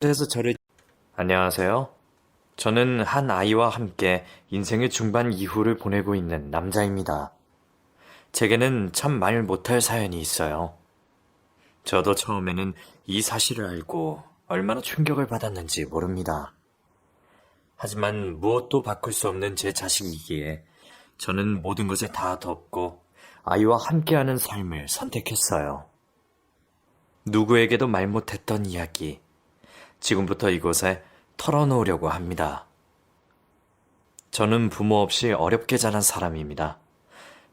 그래서 저를 안녕하세요. 저는 한 아이와 함께 인생의 중반 이후를 보내고 있는 남자입니다. 제게는 참 말 못할 사연이 있어요. 저도 처음에는 이 사실을 알고 얼마나 충격을 받았는지 모릅니다. 하지만 무엇도 바꿀 수 없는 제 자식이기에 저는 모든 것에 다 덮고 아이와 함께하는 삶을 선택했어요. 누구에게도 말 못했던 이야기, 지금부터 이곳에 털어놓으려고 합니다. 저는 부모 없이 어렵게 자란 사람입니다.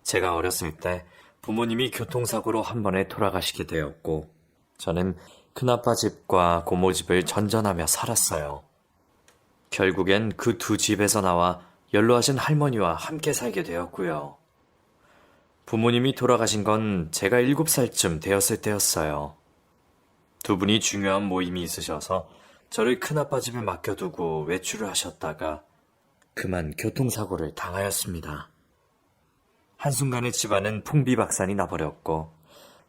제가 어렸을 때 부모님이 교통사고로 한 번에 돌아가시게 되었고, 저는 큰아빠 집과 고모 집을 전전하며 살았어요. 결국엔 그 두 집에서 나와 연로하신 할머니와 함께 살게 되었고요. 부모님이 돌아가신 건 제가 7살쯤 되었을 때였어요. 두 분이 중요한 모임이 있으셔서 저를 큰아빠 집에 맡겨두고 외출을 하셨다가 그만 교통사고를 당하였습니다. 한순간에 집안은 풍비박산이 나버렸고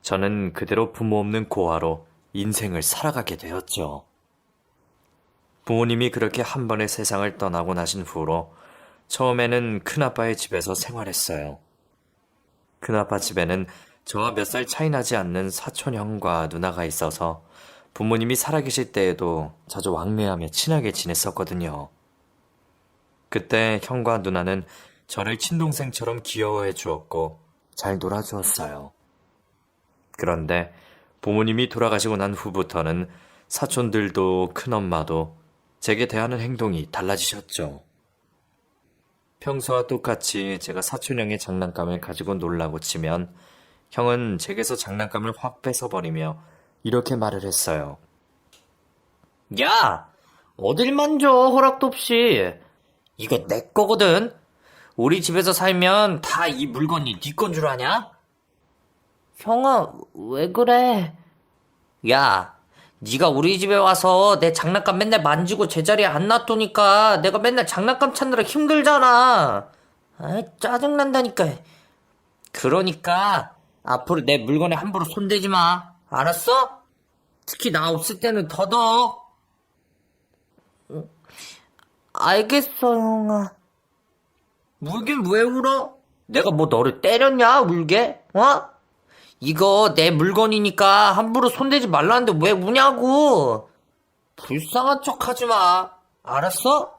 저는 그대로 부모 없는 고아로 인생을 살아가게 되었죠. 부모님이 그렇게 한 번에 세상을 떠나고 나신 후로 처음에는 큰아빠의 집에서 생활했어요. 큰아빠 집에는 저와 몇 살 차이 나지 않는 사촌 형과 누나가 있어서 부모님이 살아계실 때에도 자주 왕래하며 친하게 지냈었거든요. 그때 형과 누나는 저를 친동생처럼 귀여워해 주었고 잘 놀아주었어요. 그런데 부모님이 돌아가시고 난 후부터는 사촌들도 큰엄마도 제게 대하는 행동이 달라지셨죠. 평소와 똑같이 제가 사촌형의 장난감을 가지고 놀라고 치면 형은 제게서 장난감을 확 뺏어버리며 이렇게 말을 했어요. 야! 어딜 만져, 허락도 없이. 이거 내 거거든. 우리 집에서 살면 다 이 물건이 네 건 줄 아냐? 형아, 왜 그래? 야, 네가 우리 집에 와서 내 장난감 맨날 만지고 제자리에 안 놔두니까 내가 맨날 장난감 찾느라 힘들잖아. 아이, 짜증난다니까. 그러니까 앞으로 내 물건에 함부로 손대지 마. 알았어? 특히 나 없을 때는 더더욱. 알겠어, 형아. 울긴 왜 울어? 내가 뭐 너를 때렸냐, 울게? 어? 이거 내 물건이니까 함부로 손대지 말라는데 왜 우냐고. 불쌍한 척 하지 마. 알았어?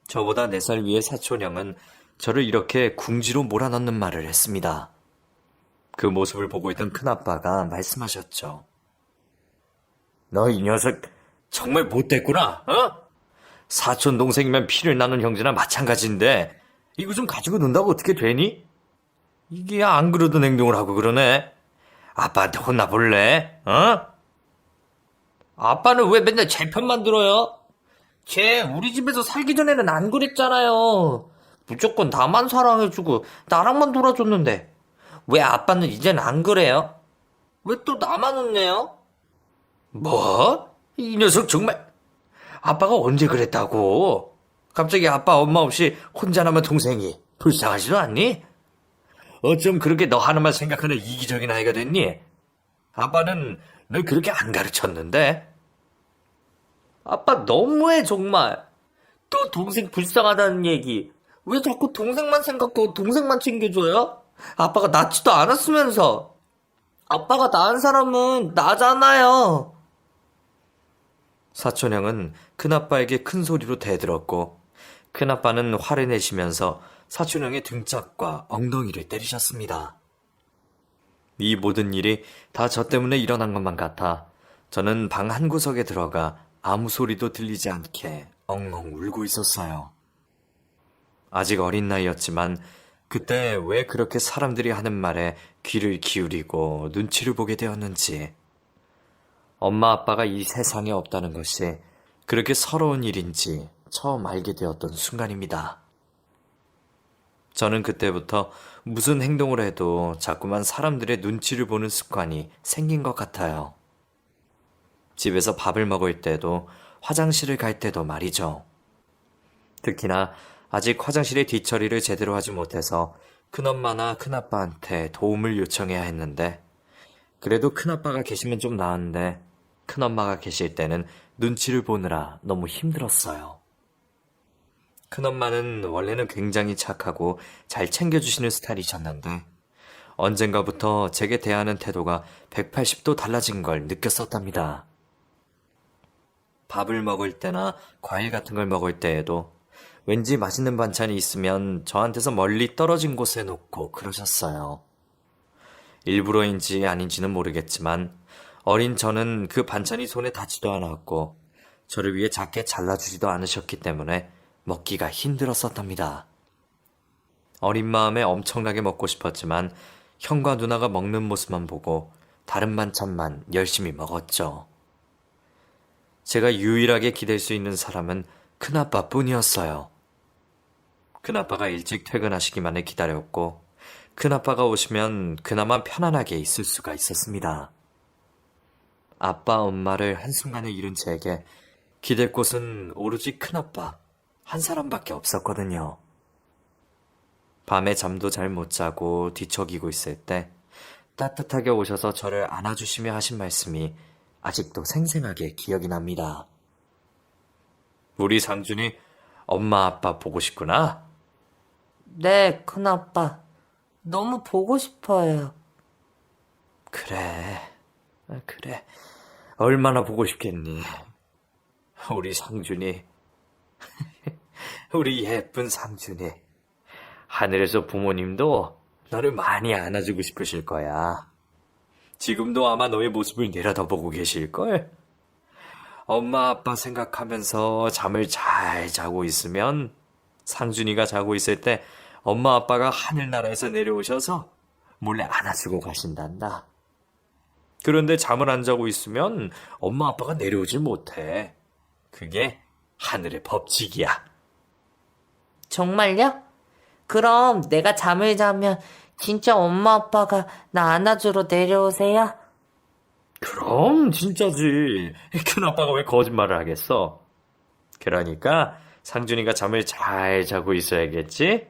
저보다 4살 위의 사촌형은 저를 이렇게 궁지로 몰아넣는 말을 했습니다. 그 모습을 보고 있던 큰아빠가 말씀하셨죠. 너 이 녀석 정말 못됐구나, 어? 사촌 동생이면 피를 나눈 형제나 마찬가지인데 이거 좀 가지고 논다고 어떻게 되니? 이게 안 그러던 행동을 하고 그러네. 아빠한테 혼나볼래? 어? 아빠는 왜 맨날 제 편만 들어요? 쟤 우리 집에서 살기 전에는 안 그랬잖아요. 무조건 나만 사랑해주고 나랑만 놀아줬는데 왜 아빠는 이젠 안 그래요? 왜 또 나만 혼내요? 뭐? 이 녀석 정말 아빠가 언제 그랬다고? 갑자기 아빠 엄마 없이 혼자 남은 동생이 불쌍하지도 않니? 어쩜 그렇게 너 하나만 생각하는 이기적인 아이가 됐니? 아빠는 널 그렇게 안 가르쳤는데? 아빠 너무해 정말. 또 동생 불쌍하다는 얘기. 왜 자꾸 동생만 생각하고 동생만 챙겨줘요? 아빠가 낳지도 않았으면서. 아빠가 낳은 사람은 나잖아요. 사촌형은 큰아빠에게 큰 소리로 대들었고 큰아빠는 화를 내시면서 사촌형의 등짝과 엉덩이를 때리셨습니다. 이 모든 일이 다 저 때문에 일어난 것만 같아 저는 방 한 구석에 들어가 아무 소리도 들리지 않게 엉엉 울고 있었어요. 아직 어린 나이였지만 그때 왜 그렇게 사람들이 하는 말에 귀를 기울이고 눈치를 보게 되었는지, 엄마 아빠가 이 세상에 없다는 것이 그렇게 서러운 일인지 처음 알게 되었던 순간입니다. 저는 그때부터 무슨 행동을 해도 자꾸만 사람들의 눈치를 보는 습관이 생긴 것 같아요. 집에서 밥을 먹을 때도 화장실을 갈 때도 말이죠. 특히나 아직 화장실의 뒤처리를 제대로 하지 못해서 큰엄마나 큰아빠한테 도움을 요청해야 했는데, 그래도 큰아빠가 계시면 좀 나았는데 큰엄마가 계실 때는 눈치를 보느라 너무 힘들었어요. 큰엄마는 원래는 굉장히 착하고 잘 챙겨주시는 스타일이셨는데 언젠가부터 제게 대하는 태도가 180도 달라진 걸 느꼈었답니다. 밥을 먹을 때나 과일 같은 걸 먹을 때에도 왠지 맛있는 반찬이 있으면 저한테서 멀리 떨어진 곳에 놓고 그러셨어요. 일부러인지 아닌지는 모르겠지만 어린 저는 그 반찬이 손에 닿지도 않았고 저를 위해 작게 잘라주지도 않으셨기 때문에 먹기가 힘들었었답니다. 어린 마음에 엄청나게 먹고 싶었지만 형과 누나가 먹는 모습만 보고 다른 반찬만 열심히 먹었죠. 제가 유일하게 기댈 수 있는 사람은 큰아빠 뿐이었어요. 큰아빠가 일찍 퇴근하시기만을 기다렸고 큰아빠가 오시면 그나마 편안하게 있을 수가 있었습니다. 아빠, 엄마를 한순간에 잃은 제게 기댈 곳은 오로지 큰아빠 한 사람밖에 없었거든요. 밤에 잠도 잘 못 자고 뒤척이고 있을 때 따뜻하게 오셔서 저를 안아주시며 하신 말씀이 아직도 생생하게 기억이 납니다. 우리 상준이 엄마 아빠 보고 싶구나? 네, 큰아빠. 너무 보고 싶어요. 그래, 그래. 얼마나 보고 싶겠니? 우리 상준이, 우리 예쁜 상준이. 하늘에서 부모님도 너를 많이 안아주고 싶으실 거야. 지금도 아마 너의 모습을 내려다보고 계실걸? 엄마 아빠 생각하면서 잠을 잘 자고 있으면 상준이가 자고 있을 때 엄마 아빠가 하늘나라에서 내려오셔서 몰래 안아주고 가신단다. 그런데 잠을 안 자고 있으면 엄마 아빠가 내려오질 못해. 그게 하늘의 법칙이야. 정말요? 그럼 내가 잠을 자면 진짜 엄마 아빠가 나 안아주러 내려오세요? 그럼 진짜지. 큰아빠가 왜 거짓말을 하겠어? 그러니까 상준이가 잠을 잘 자고 있어야겠지?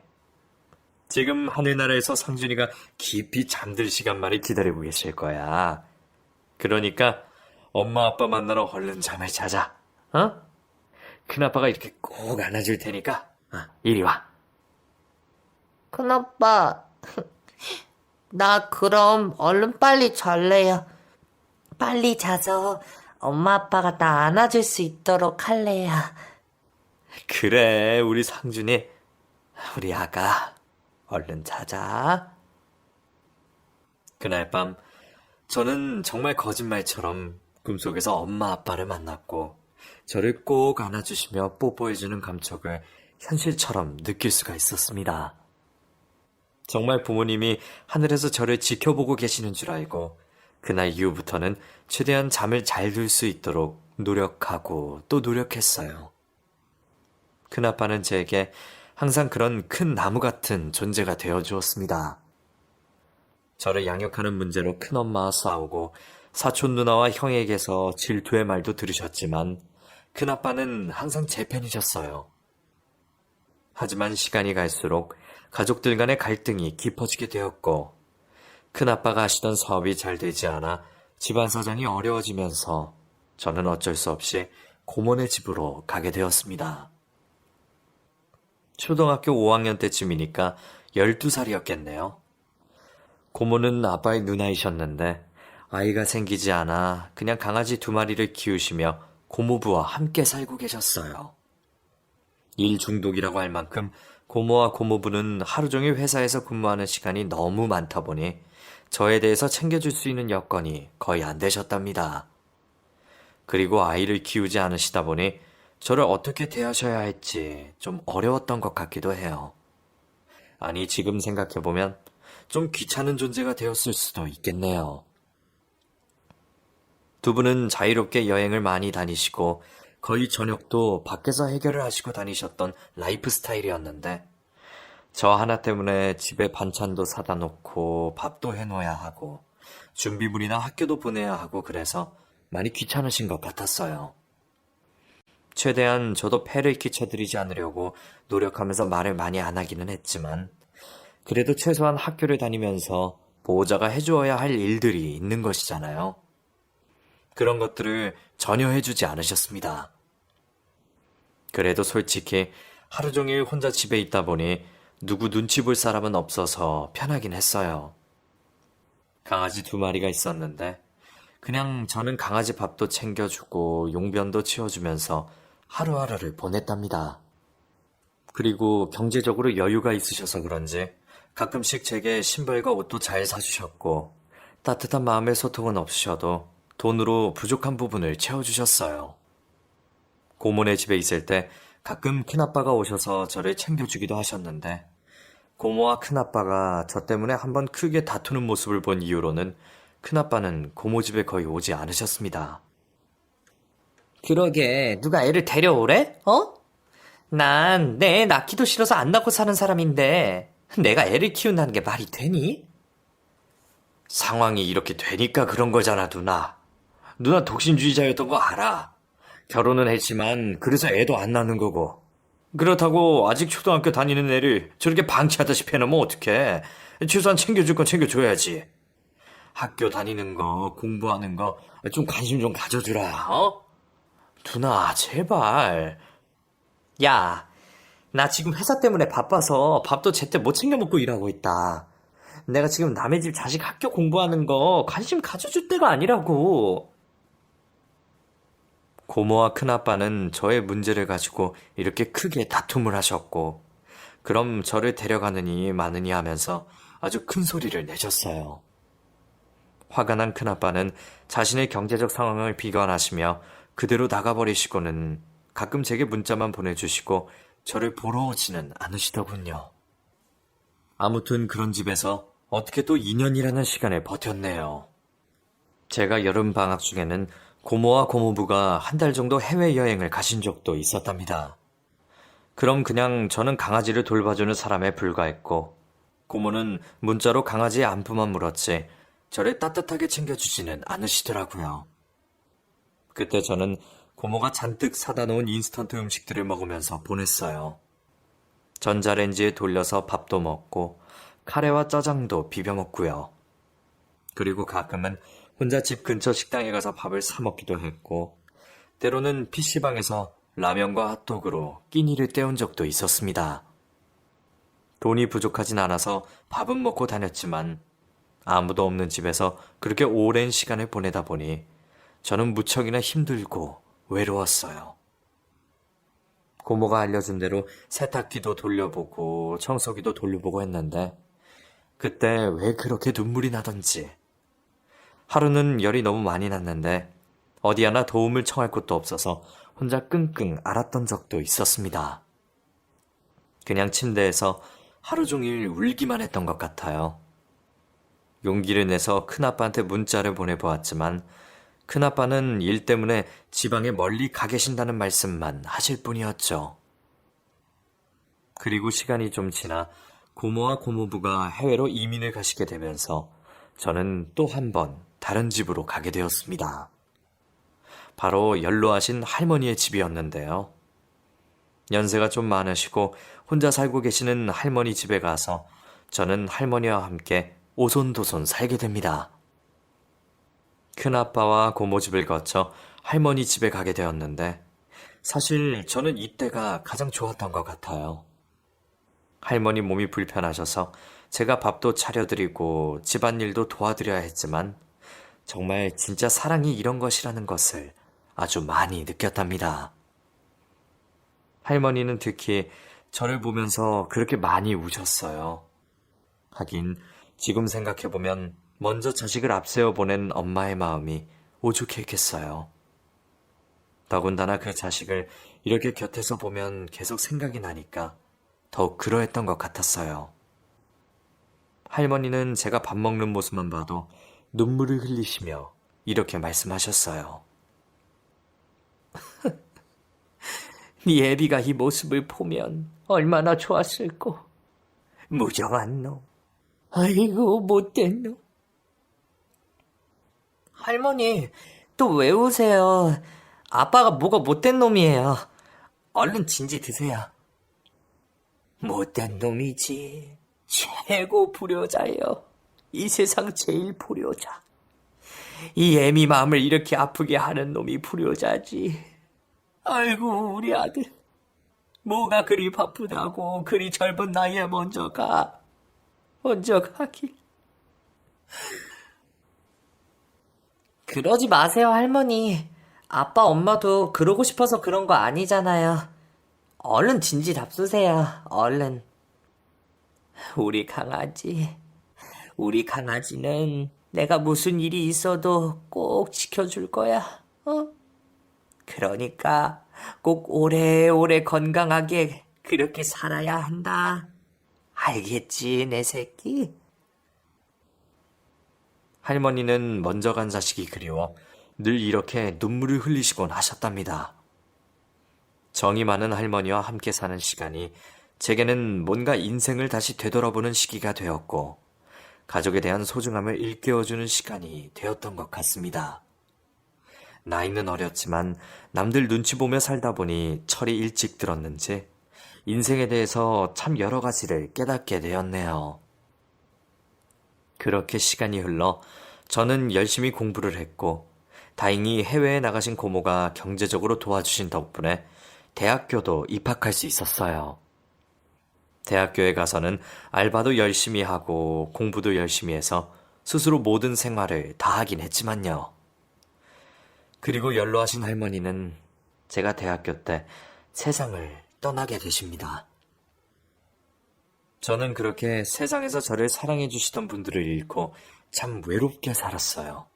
지금 하늘나라에서 상준이가 깊이 잠들 시간만을 기다리고 계실 거야. 그러니까 엄마 아빠 만나러 얼른 잠을 자자. 어? 큰아빠가 이렇게 꼭 안아줄 테니까 이리 와. 큰아빠, 나 그럼 얼른 빨리 잘래요. 빨리 자서 엄마 아빠가 나 안아줄 수 있도록 할래요. 그래, 우리 상준이. 우리 아가, 얼른 자자. 그날 밤, 저는 정말 거짓말처럼 꿈속에서 엄마 아빠를 만났고, 저를 꼭 안아주시며 뽀뽀해주는 감촉을 현실처럼 느낄 수가 있었습니다. 정말 부모님이 하늘에서 저를 지켜보고 계시는 줄 알고, 그날 이후부터는 최대한 잠을 잘 들 수 있도록 노력하고 또 노력했어요. 큰아빠는 제게 항상 그런 큰 나무 같은 존재가 되어 주었습니다. 저를 양육하는 문제로 큰엄마와 싸우고 사촌 누나와 형에게서 질투의 말도 들으셨지만 큰아빠는 항상 제 편이셨어요. 하지만 시간이 갈수록 가족들 간의 갈등이 깊어지게 되었고 큰아빠가 하시던 사업이 잘 되지 않아 집안 사정이 어려워지면서 저는 어쩔 수 없이 고모네 집으로 가게 되었습니다. 초등학교 5학년 때쯤이니까 12살이었겠네요. 고모는 아빠의 누나이셨는데 아이가 생기지 않아 그냥 강아지 2마리를 키우시며 고모부와 함께 살고 계셨어요. 일 중독이라고 할 만큼 고모와 고모부는 하루 종일 회사에서 근무하는 시간이 너무 많다 보니 저에 대해서 챙겨줄 수 있는 여건이 거의 안 되셨답니다. 그리고 아이를 키우지 않으시다 보니 저를 어떻게 대하셔야 할지 좀 어려웠던 것 같기도 해요. 아니, 지금 생각해보면 좀 귀찮은 존재가 되었을 수도 있겠네요. 두 분은 자유롭게 여행을 많이 다니시고 거의 저녁도 밖에서 해결을 하시고 다니셨던 라이프 스타일이었는데 저 하나 때문에 집에 반찬도 사다 놓고 밥도 해놓아야 하고 준비물이나 학교도 보내야 하고 그래서 많이 귀찮으신 것 같았어요. 최대한 저도 폐를 끼쳐드리지 않으려고 노력하면서 말을 많이 안 하기는 했지만 그래도 최소한 학교를 다니면서 보호자가 해주어야 할 일들이 있는 것이잖아요. 그런 것들을 전혀 해주지 않으셨습니다. 그래도 솔직히 하루 종일 혼자 집에 있다 보니 누구 눈치 볼 사람은 없어서 편하긴 했어요. 강아지 2마리가 있었는데 그냥 저는 강아지 밥도 챙겨주고 용변도 치워주면서 하루하루를 보냈답니다. 그리고 경제적으로 여유가 있으셔서 그런지 가끔씩 제게 신발과 옷도 잘 사주셨고 따뜻한 마음의 소통은 없으셔도 돈으로 부족한 부분을 채워주셨어요. 고모네 집에 있을 때 가끔 큰아빠가 오셔서 저를 챙겨주기도 하셨는데 고모와 큰아빠가 저 때문에 한번 크게 다투는 모습을 본 이후로는 큰아빠는 고모 집에 거의 오지 않으셨습니다. 그러게, 누가 애를 데려오래? 어? 난 내 애 낳기도 싫어서 안 낳고 사는 사람인데, 내가 애를 키운다는 게 말이 되니? 상황이 이렇게 되니까 그런 거잖아, 누나. 누나 독신주의자였던 거 알아. 결혼은 했지만 그래서 애도 안 낳는 거고. 그렇다고 아직 초등학교 다니는 애를 저렇게 방치하다시피 해놓으면 어떡해. 최소한 챙겨줄 건 챙겨줘야지. 학교 다니는 거, 공부하는 거 좀 관심 좀 가져주라, 어? 누나, 제발. 야, 나 지금 회사 때문에 바빠서 밥도 제때 못 챙겨 먹고 일하고 있다. 내가 지금 남의 집 자식 학교 공부하는 거 관심 가져줄 때가 아니라고. 고모와 큰아빠는 저의 문제를 가지고 이렇게 크게 다툼을 하셨고, 그럼 저를 데려가느니 마느니 하면서 아주 큰 소리를 내셨어요. 화가 난 큰아빠는 자신의 경제적 상황을 비관하시며 그대로 나가버리시고는 가끔 제게 문자만 보내주시고 저를 보러 오지는 않으시더군요. 아무튼 그런 집에서 어떻게 또 2년이라는 시간을 버텼네요. 제가 여름 방학 중에는 고모와 고모부가 한 달 정도 해외여행을 가신 적도 있었답니다. 그럼 그냥 저는 강아지를 돌봐주는 사람에 불과했고, 고모는 문자로 강아지의 안부만 물었지 저를 따뜻하게 챙겨주지는 않으시더라고요. 그때 저는 고모가 잔뜩 사다 놓은 인스턴트 음식들을 먹으면서 보냈어요. 전자레인지에 돌려서 밥도 먹고 카레와 짜장도 비벼 먹고요. 그리고 가끔은 혼자 집 근처 식당에 가서 밥을 사 먹기도 했고, 때로는 PC방에서 라면과 핫도그로 끼니를 때운 적도 있었습니다. 돈이 부족하진 않아서 밥은 먹고 다녔지만 아무도 없는 집에서 그렇게 오랜 시간을 보내다 보니 저는 무척이나 힘들고 외로웠어요. 고모가 알려준 대로 세탁기도 돌려보고 청소기도 돌려보고 했는데 그때 왜 그렇게 눈물이 나던지. 하루는 열이 너무 많이 났는데 어디 하나 도움을 청할 곳도 없어서 혼자 끙끙 앓았던 적도 있었습니다. 그냥 침대에서 하루 종일 울기만 했던 것 같아요. 용기를 내서 큰아빠한테 문자를 보내보았지만 큰아빠는 일 때문에 지방에 멀리 가 계신다는 말씀만 하실 뿐이었죠. 그리고 시간이 좀 지나 고모와 고모부가 해외로 이민을 가시게 되면서 저는 또 한 번 다른 집으로 가게 되었습니다. 바로 연로하신 할머니의 집이었는데요. 연세가 좀 많으시고 혼자 살고 계시는 할머니 집에 가서 저는 할머니와 함께 오손도손 살게 됩니다. 큰아빠와 고모 집을 거쳐 할머니 집에 가게 되었는데 사실 저는 이때가 가장 좋았던 것 같아요. 할머니 몸이 불편하셔서 제가 밥도 차려드리고 집안일도 도와드려야 했지만 정말 진짜 사랑이 이런 것이라는 것을 아주 많이 느꼈답니다. 할머니는 특히 저를 보면서 그렇게 많이 우셨어요. 하긴 지금 생각해보면 먼저 자식을 앞세워 보낸 엄마의 마음이 오죽했겠어요. 더군다나 그 자식을 이렇게 곁에서 보면 계속 생각이 나니까 더욱 그러했던 것 같았어요. 할머니는 제가 밥 먹는 모습만 봐도 눈물을 흘리시며 이렇게 말씀하셨어요. 네 애비가 이 모습을 보면 얼마나 좋았을꼬. 무정한 놈. 아이고 못된 놈. 할머니, 또 왜 우세요? 아빠가 뭐가 못된 놈이에요. 얼른 진지 드세요. 못된 놈이지. 최고 불효자예요. 이 세상 제일 불효자. 이 애미 마음을 이렇게 아프게 하는 놈이 불효자지. 아이고, 우리 아들. 뭐가 그리 바쁘다고 그리 젊은 나이에 먼저 가. 먼저 가기. 그러지 마세요, 할머니. 아빠, 엄마도 그러고 싶어서 그런 거 아니잖아요. 얼른 진지 잡수세요, 얼른. 우리 강아지. 우리 강아지는 내가 무슨 일이 있어도 꼭 지켜줄 거야. 어? 그러니까 꼭 오래오래 건강하게 그렇게 살아야 한다. 알겠지, 내 새끼? 할머니는 먼저 간 자식이 그리워 늘 이렇게 눈물을 흘리시곤 하셨답니다. 정이 많은 할머니와 함께 사는 시간이 제게는 뭔가 인생을 다시 되돌아보는 시기가 되었고, 가족에 대한 소중함을 일깨워주는 시간이 되었던 것 같습니다. 나이는 어렸지만 남들 눈치 보며 살다 보니 철이 일찍 들었는지 인생에 대해서 참 여러 가지를 깨닫게 되었네요. 그렇게 시간이 흘러 저는 열심히 공부를 했고, 다행히 해외에 나가신 고모가 경제적으로 도와주신 덕분에 대학교도 입학할 수 있었어요. 대학교에 가서는 알바도 열심히 하고 공부도 열심히 해서 스스로 모든 생활을 다 하긴 했지만요. 그리고 연로하신 할머니는 제가 대학교 때 세상을 떠나게 되십니다. 저는 그렇게 세상에서 저를 사랑해 주시던 분들을 잃고 참 외롭게 살았어요.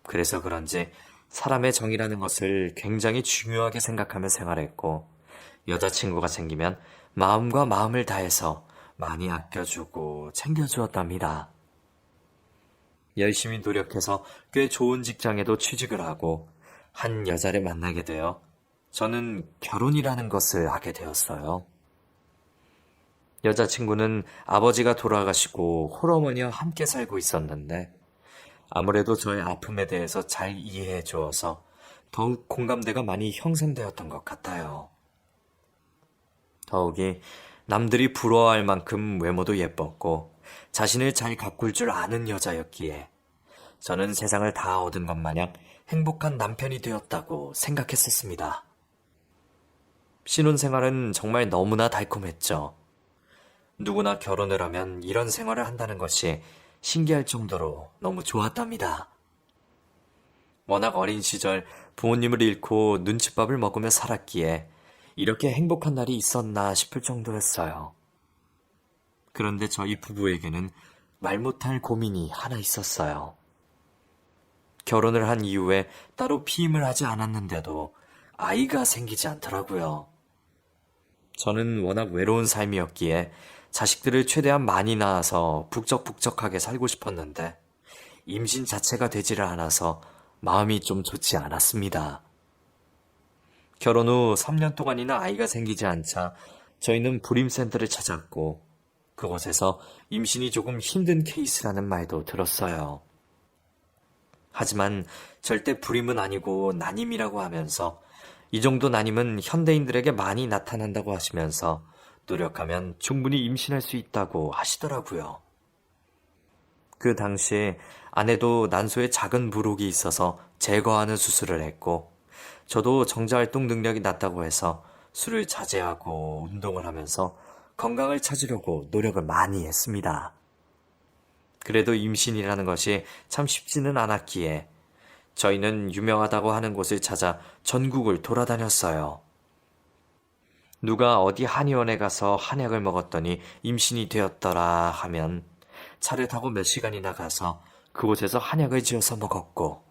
그래서 그런지 사람의 정이라는 것을 굉장히 중요하게 생각하며 생활했고, 여자친구가 생기면 마음과 마음을 다해서 많이 아껴주고 챙겨주었답니다. 열심히 노력해서 꽤 좋은 직장에도 취직을 하고 한 여자를 만나게 되어 저는 결혼이라는 것을 하게 되었어요. 여자친구는 아버지가 돌아가시고 홀어머니와 함께 살고 있었는데, 아무래도 저의 아픔에 대해서 잘 이해해 주어서 더욱 공감대가 많이 형성되었던 것 같아요. 더욱이 남들이 부러워할 만큼 외모도 예뻤고 자신을 잘 가꿀 줄 아는 여자였기에 저는 세상을 다 얻은 것 마냥 행복한 남편이 되었다고 생각했었습니다. 신혼생활은 정말 너무나 달콤했죠. 누구나 결혼을 하면 이런 생활을 한다는 것이 신기할 정도로 너무 좋았답니다. 워낙 어린 시절 부모님을 잃고 눈칫밥을 먹으며 살았기에 이렇게 행복한 날이 있었나 싶을 정도였어요. 그런데 저희 부부에게는 말 못할 고민이 하나 있었어요. 결혼을 한 이후에 따로 피임을 하지 않았는데도 아이가 생기지 않더라고요. 저는 워낙 외로운 삶이었기에 자식들을 최대한 많이 낳아서 북적북적하게 살고 싶었는데 임신 자체가 되지를 않아서 마음이 좀 좋지 않았습니다. 결혼 후 3년 동안이나 아이가 생기지 않자 저희는 불임센터를 찾았고, 그곳에서 임신이 조금 힘든 케이스라는 말도 들었어요. 하지만 절대 불임은 아니고 난임이라고 하면서 이 정도 난임은 현대인들에게 많이 나타난다고 하시면서 노력하면 충분히 임신할 수 있다고 하시더라고요. 그 당시 아내도 난소에 작은 부록이 있어서 제거하는 수술을 했고, 저도 정자활동 능력이 낮다고 해서 술을 자제하고 운동을 하면서 건강을 찾으려고 노력을 많이 했습니다. 그래도 임신이라는 것이 참 쉽지는 않았기에 저희는 유명하다고 하는 곳을 찾아 전국을 돌아다녔어요. 누가 어디 한의원에 가서 한약을 먹었더니 임신이 되었더라 하면 차를 타고 몇 시간이나 가서 그곳에서 한약을 지어서 먹었고,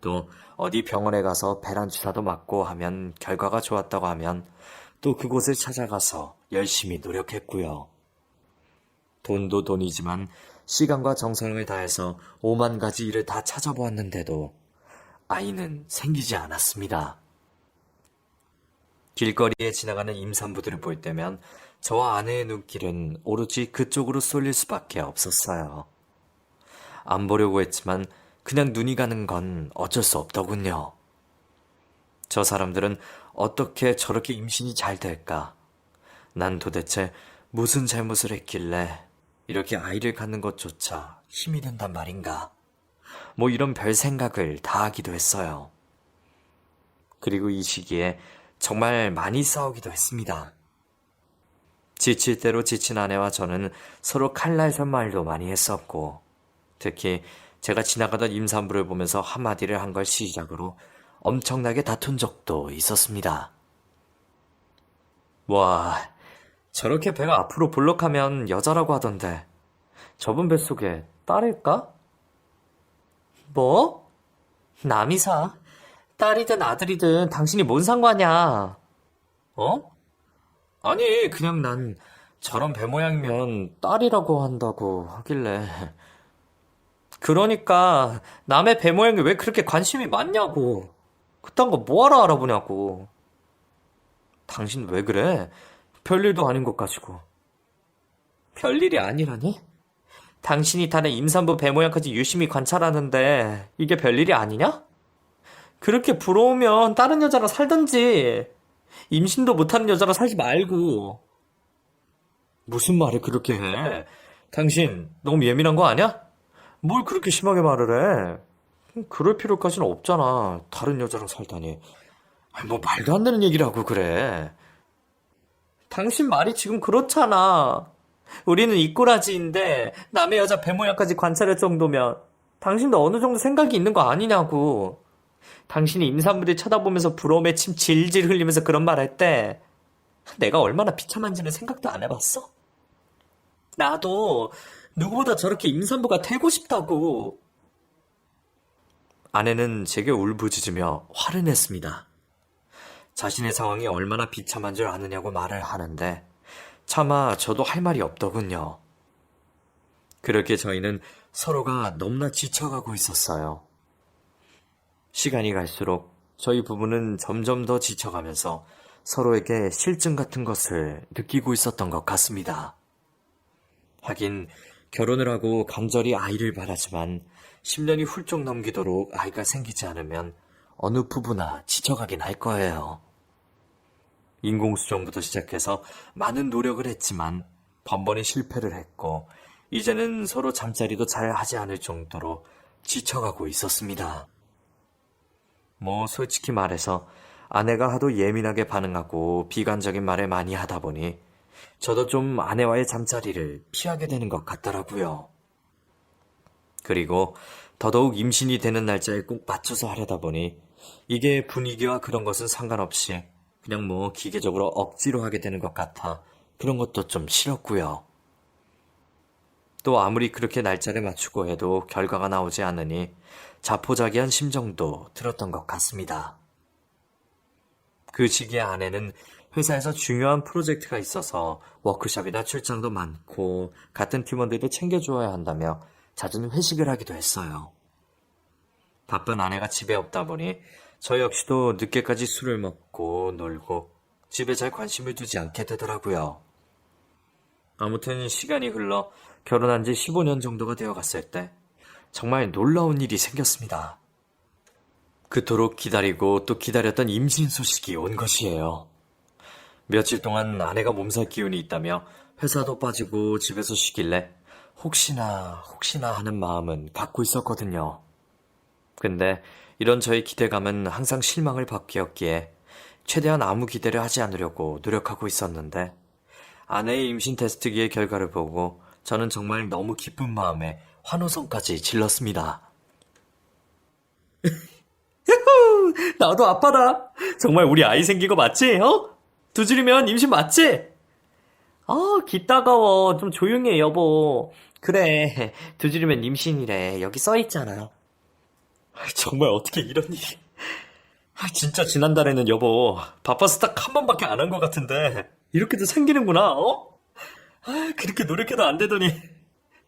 또 어디 병원에 가서 배란 주사도 맞고 하면 결과가 좋았다고 하면 또 그곳을 찾아가서 열심히 노력했고요. 돈도 돈이지만 시간과 정성을 다해서 5만 가지 일을 다 찾아보았는데도 아이는 생기지 않았습니다. 길거리에 지나가는 임산부들을 볼 때면 저와 아내의 눈길은 오로지 그쪽으로 쏠릴 수밖에 없었어요. 안 보려고 했지만 그냥 눈이 가는 건 어쩔 수 없더군요. 저 사람들은 어떻게 저렇게 임신이 잘 될까? 난 도대체 무슨 잘못을 했길래 이렇게 아이를 갖는 것조차 힘이 든단 말인가? 뭐 이런 별 생각을 다 하기도 했어요. 그리고 이 시기에 정말 많이 싸우기도 했습니다. 지칠 대로 지친 아내와 저는 서로 칼날선말도 많이 했었고, 특히 제가 지나가던 임산부를 보면서 한마디를 한 걸 시작으로 엄청나게 다툰 적도 있었습니다. 와, 저렇게 배가 앞으로 볼록하면 여자라고 하던데 저분 뱃속에 딸일까? 뭐? 남이사. 딸이든 아들이든 당신이 뭔 상관이야? 어? 아니, 그냥 난 저런 배 모양이면 딸이라고 한다고 하길래. 그러니까 남의 배 모양이 왜 그렇게 관심이 많냐고. 그딴 거 뭐하러 알아보냐고. 당신 왜 그래? 별일도 아닌 것 가지고. 별일이 아니라니? 당신이 다른 임산부 배 모양까지 유심히 관찰하는데 이게 별일이 아니냐? 그렇게 부러우면 다른 여자랑 살던지 임신도 못하는 여자랑 살지 말고. 무슨 말을 그렇게 해? 당신 너무 예민한 거 아니야? 뭘 그렇게 심하게 말을 해? 그럴 필요까지는 없잖아. 다른 여자랑 살다니. 아니, 뭐 말도 안 되는 얘기를 하고 그래. 당신 말이 지금 그렇잖아. 우리는 이꼬라지인데 남의 여자 배 모양까지 관찰할 정도면 당신도 어느 정도 생각이 있는 거 아니냐고. 당신이 임산부들 쳐다보면서 부러움에 침 질질 흘리면서 그런 말 할 때 내가 얼마나 비참한지는 생각도 안 해봤어? 나도 누구보다 저렇게 임산부가 되고 싶다고. 아내는 제게 울부짖으며 화를 냈습니다. 자신의 상황이 얼마나 비참한 줄 아느냐고 말을 하는데 차마 저도 할 말이 없더군요. 그렇게 저희는 서로가 너무나 지쳐가고 있었어요. 시간이 갈수록 저희 부부는 점점 더 지쳐가면서 서로에게 실증 같은 것을 느끼고 있었던 것 같습니다. 하긴 결혼을 하고 간절히 아이를 바라지만 10년이 훌쩍 넘기도록 아이가 생기지 않으면 어느 부부나 지쳐가긴 할 거예요. 인공수정부터 시작해서 많은 노력을 했지만 번번이 실패를 했고 이제는 서로 잠자리도 잘 하지 않을 정도로 지쳐가고 있었습니다. 뭐 솔직히 말해서 아내가 하도 예민하게 반응하고 비관적인 말을 많이 하다 보니 저도 좀 아내와의 잠자리를 피하게 되는 것 같더라고요. 그리고 더더욱 임신이 되는 날짜에 꼭 맞춰서 하려다 보니 이게 분위기와 그런 것은 상관없이 그냥 뭐 기계적으로 억지로 하게 되는 것 같아 그런 것도 좀 싫었고요. 또 아무리 그렇게 날짜를 맞추고 해도 결과가 나오지 않으니 자포자기한 심정도 들었던 것 같습니다. 그 시기에 아내는 회사에서 중요한 프로젝트가 있어서 워크숍이나 출장도 많고 같은 팀원들도 챙겨주어야 한다며 잦은 회식을 하기도 했어요. 바쁜 아내가 집에 없다 보니 저 역시도 늦게까지 술을 먹고 놀고 집에 잘 관심을 두지 않게 되더라고요. 아무튼 시간이 흘러 결혼한 지 15년 정도가 되어 갔을 때 정말 놀라운 일이 생겼습니다. 그토록 기다리고 또 기다렸던 임신 소식이 온 것이에요. 며칠 동안 아내가 몸살 기운이 있다며 회사도 빠지고 집에서 쉬길래 혹시나 하는 마음은 갖고 있었거든요. 근데 이런 저의 기대감은 항상 실망을 받기였기에 최대한 아무 기대를 하지 않으려고 노력하고 있었는데 아내의 임신 테스트기의 결과를 보고 저는 정말 너무 기쁜 마음에 환호성까지 질렀습니다. 나도 아빠다. 정말 우리 아이 생긴 거 맞지? 어? 두 줄이면 임신 맞지? 귀 따가워. 좀 조용히 해, 여보. 그래, 두 줄이면 임신이래. 여기 써있잖아. 정말 어떻게 이런 일이. 진짜 지난달에는 여보, 바빠서 딱 한 번밖에 안 한 것 같은데. 이렇게도 생기는구나, 어? 그렇게 노력해도 안 되더니,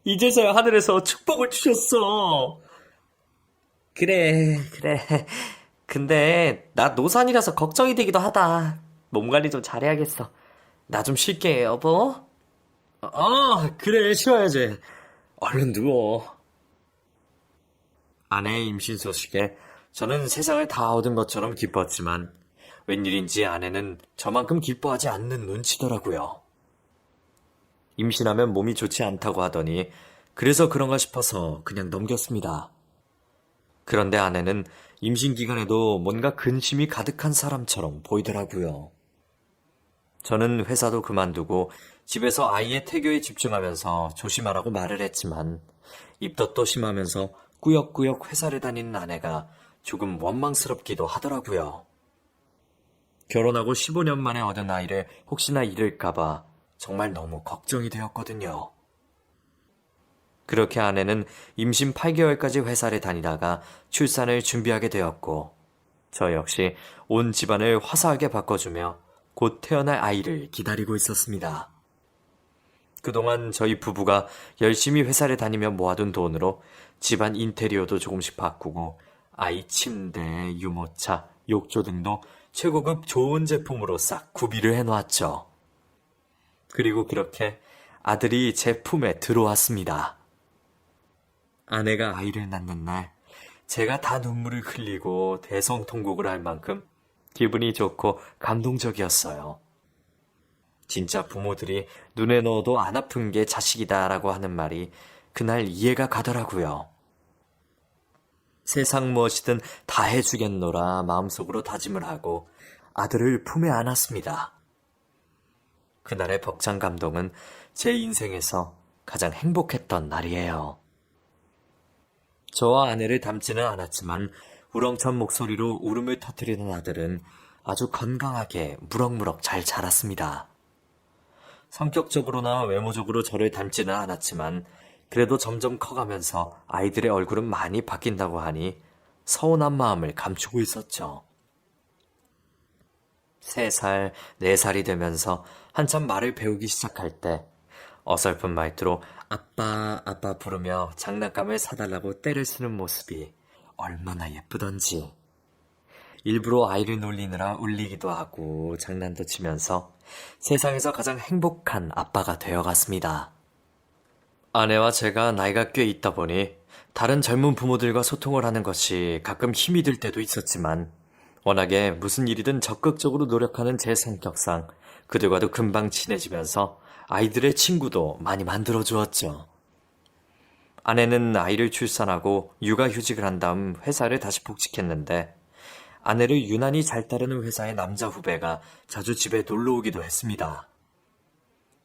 이제서야 하늘에서 축복을 주셨어. 그래. 근데 나 노산이라서 걱정이 되기도 하다. 몸 관리 좀 잘해야겠어. 나 좀 쉴게, 여보. 그래, 쉬어야지. 얼른 누워. 아내의 임신 소식에 저는 세상을 다 얻은 것처럼 기뻤지만 웬일인지 아내는 저만큼 기뻐하지 않는 눈치더라고요. 임신하면 몸이 좋지 않다고 하더니 그래서 그런가 싶어서 그냥 넘겼습니다. 그런데 아내는 임신 기간에도 뭔가 근심이 가득한 사람처럼 보이더라고요. 저는 회사도 그만두고 집에서 아이의 태교에 집중하면서 조심하라고 말을 했지만 입덧도 심하면서 꾸역꾸역 회사를 다니는 아내가 조금 원망스럽기도 하더라고요. 결혼하고 15년 만에 얻은 아이를 혹시나 잃을까봐 정말 너무 걱정이 되었거든요. 그렇게 아내는 임신 8개월까지 회사를 다니다가 출산을 준비하게 되었고, 저 역시 온 집안을 화사하게 바꿔주며 곧 태어날 아이를 기다리고 있었습니다. 그동안 저희 부부가 열심히 회사를 다니며 모아둔 돈으로 집안 인테리어도 조금씩 바꾸고 아이 침대, 유모차, 욕조 등도 최고급 좋은 제품으로 싹 구비를 해놓았죠. 그리고 그렇게 아들이 제 품에 들어왔습니다. 아내가 아이를 낳는 날 제가 다 눈물을 흘리고 대성통곡을 할 만큼 기분이 좋고 감동적이었어요. 진짜 부모들이 눈에 넣어도 안 아픈 게 자식이다라고 하는 말이 그날 이해가 가더라고요. 세상 무엇이든 다 해주겠노라 마음속으로 다짐을 하고 아들을 품에 안았습니다. 그날의 벅찬 감동은 제 인생에서 가장 행복했던 날이에요. 저와 아내를 닮지는 않았지만 우렁찬 목소리로 울음을 터뜨리는 아들은 아주 건강하게 무럭무럭 잘 자랐습니다. 성격적으로나 외모적으로 저를 닮지는 않았지만 그래도 점점 커가면서 아이들의 얼굴은 많이 바뀐다고 하니 서운한 마음을 감추고 있었죠. 3살, 4살이 되면서 한참 말을 배우기 시작할 때 어설픈 말투로 아빠, 아빠 부르며 장난감을 사달라고 떼를 쓰는 모습이 얼마나 예쁘던지. 일부러 아이를 놀리느라 울리기도 하고 장난도 치면서 세상에서 가장 행복한 아빠가 되어갔습니다. 아내와 제가 나이가 꽤 있다 보니 다른 젊은 부모들과 소통을 하는 것이 가끔 힘이 들 때도 있었지만 워낙에 무슨 일이든 적극적으로 노력하는 제 성격상 그들과도 금방 친해지면서 아이들의 친구도 많이 만들어 주었죠. 아내는 아이를 출산하고 육아휴직을 한 다음 회사를 다시 복직했는데 아내를 유난히 잘 따르는 회사의 남자 후배가 자주 집에 놀러 오기도 했습니다.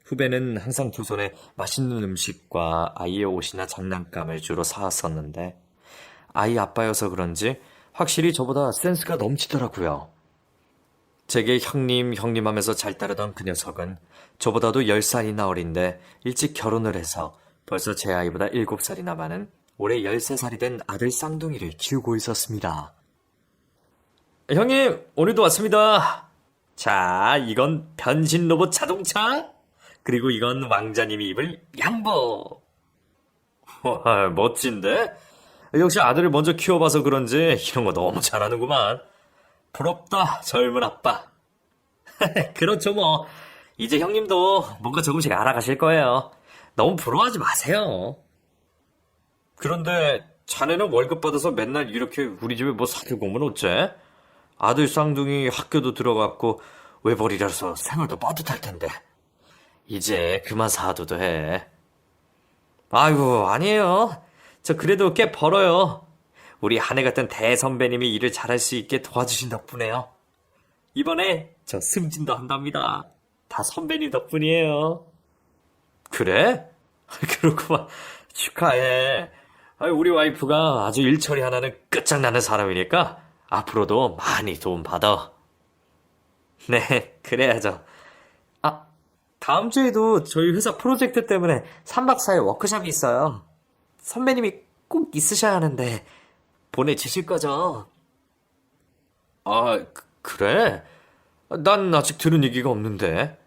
후배는 항상 두 손에 맛있는 음식과 아이의 옷이나 장난감을 주로 사왔었는데 아이 아빠여서 그런지 확실히 저보다 센스가 넘치더라고요. 제게 형님 하면서 잘 따르던 그 녀석은 저보다도 10살이나 어린데 일찍 결혼을 해서 벌써 제 아이보다 7살이나 많은 올해 13살이 된 아들 쌍둥이를 키우고 있었습니다. 형님, 오늘도 왔습니다. 자, 이건 변신 로봇 자동차. 그리고 이건 왕자님이 입을 양복. 와, 멋진데? 역시 아들을 먼저 키워봐서 그런지 이런 거 너무 잘하는구만. 부럽다, 젊은 아빠. 그렇죠 뭐. 이제 형님도 뭔가 조금씩 알아가실 거예요. 너무 부러워하지 마세요. 그런데 자네는 월급 받아서 맨날 이렇게 우리 집에 뭐 사들고 오면 어째? 아들 쌍둥이 학교도 들어갔고 외벌이라서 생활도 빠듯할 텐데. 이제 그만 사둬도 해. 아이고, 아니에요. 저 그래도 꽤 벌어요. 우리 한해 같은 대선배님이 일을 잘할 수 있게 도와주신 덕분에요. 이번에 저 승진도 한답니다. 다 선배님 덕분이에요. 그래? 그렇구만. 축하해. 우리 와이프가 아주 일처리 하나는 끝장나는 사람이니까 앞으로도 많이 도움 받아. 네, 그래야죠. 아, 다음 주에도 저희 회사 프로젝트 때문에 3박 4일 워크숍이 있어요. 선배님이 꼭 있으셔야 하는데 보내주실 거죠? 아, 그래? 난 아직 들은 얘기가 없는데.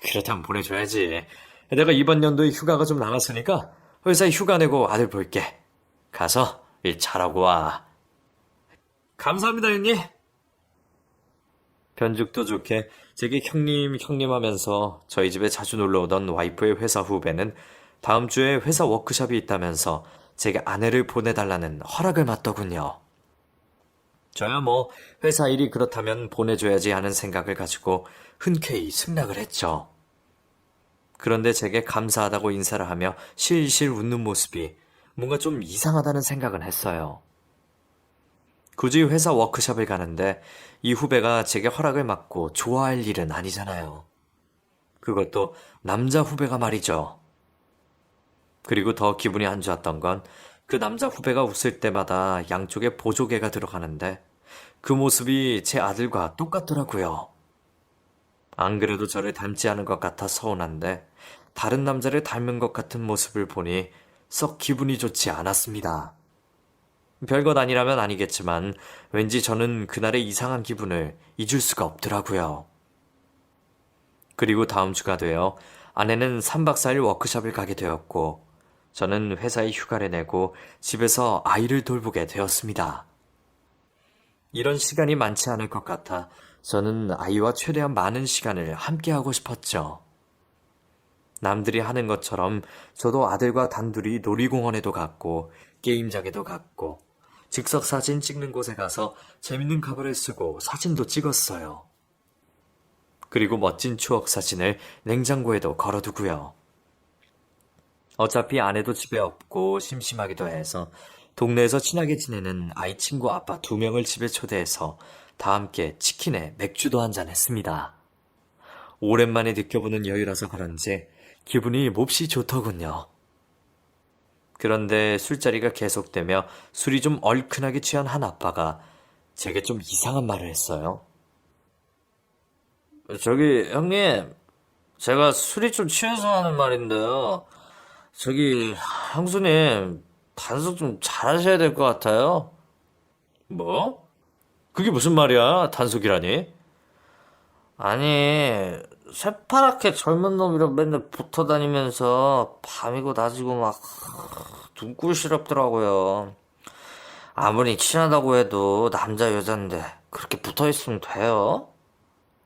그렇다면 보내줘야지. 내가 이번 연도에 휴가가 좀 남았으니까 회사에 휴가 내고 아들 볼게. 가서 일 잘하고 와. 감사합니다, 형님. 변죽도 좋게 제게 형님 하면서 저희 집에 자주 놀러오던 와이프의 회사 후배는 다음 주에 회사 워크숍이 있다면서 제게 아내를 보내달라는 허락을 받더군요. 저야 뭐 회사 일이 그렇다면 보내줘야지 하는 생각을 가지고 흔쾌히 승낙을 했죠. 그런데 제게 감사하다고 인사를 하며 실실 웃는 모습이 뭔가 좀 이상하다는 생각은 했어요. 굳이 회사 워크숍을 가는데 이 후배가 제게 허락을 받고 좋아할 일은 아니잖아요. 그것도 남자 후배가 말이죠. 그리고 더 기분이 안 좋았던 건 그 남자 후배가 웃을 때마다 양쪽에 보조개가 들어가는데 그 모습이 제 아들과 똑같더라고요. 안 그래도 저를 닮지 않은 것 같아 서운한데 다른 남자를 닮은 것 같은 모습을 보니 썩 기분이 좋지 않았습니다. 별것 아니라면 아니겠지만 왠지 저는 그날의 이상한 기분을 잊을 수가 없더라고요. 그리고 다음 주가 되어 아내는 3박 4일 워크숍을 가게 되었고 저는 회사에 휴가를 내고 집에서 아이를 돌보게 되었습니다. 이런 시간이 많지 않을 것 같아 저는 아이와 최대한 많은 시간을 함께하고 싶었죠. 남들이 하는 것처럼 저도 아들과 단둘이 놀이공원에도 갔고 게임장에도 갔고 즉석 사진 찍는 곳에 가서 재밌는 가발을 쓰고 사진도 찍었어요. 그리고 멋진 추억 사진을 냉장고에도 걸어두고요. 어차피 아내도 집에 없고 심심하기도 해서 동네에서 친하게 지내는 아이 친구 아빠 2명을 집에 초대해서 다 함께 치킨에 맥주도 한잔 했습니다. 오랜만에 느껴보는 여유라서 그런지 기분이 몹시 좋더군요. 그런데 술자리가 계속되며 술이 좀 얼큰하게 취한 한 아빠가 제게 좀 이상한 말을 했어요. 저기 형님, 제가 술이 좀 취해서 하는 말인데요. 저기 형수님 단속 좀 잘하셔야 될 것 같아요. 뭐? 그게 무슨 말이야? 단속이라니? 아니 새파랗게 젊은 놈이랑 맨날 붙어 다니면서 밤이고 낮이고 막 눈꼴시럽더라고요. 아무리 친하다고 해도 남자 여잔데 그렇게 붙어 있으면 돼요?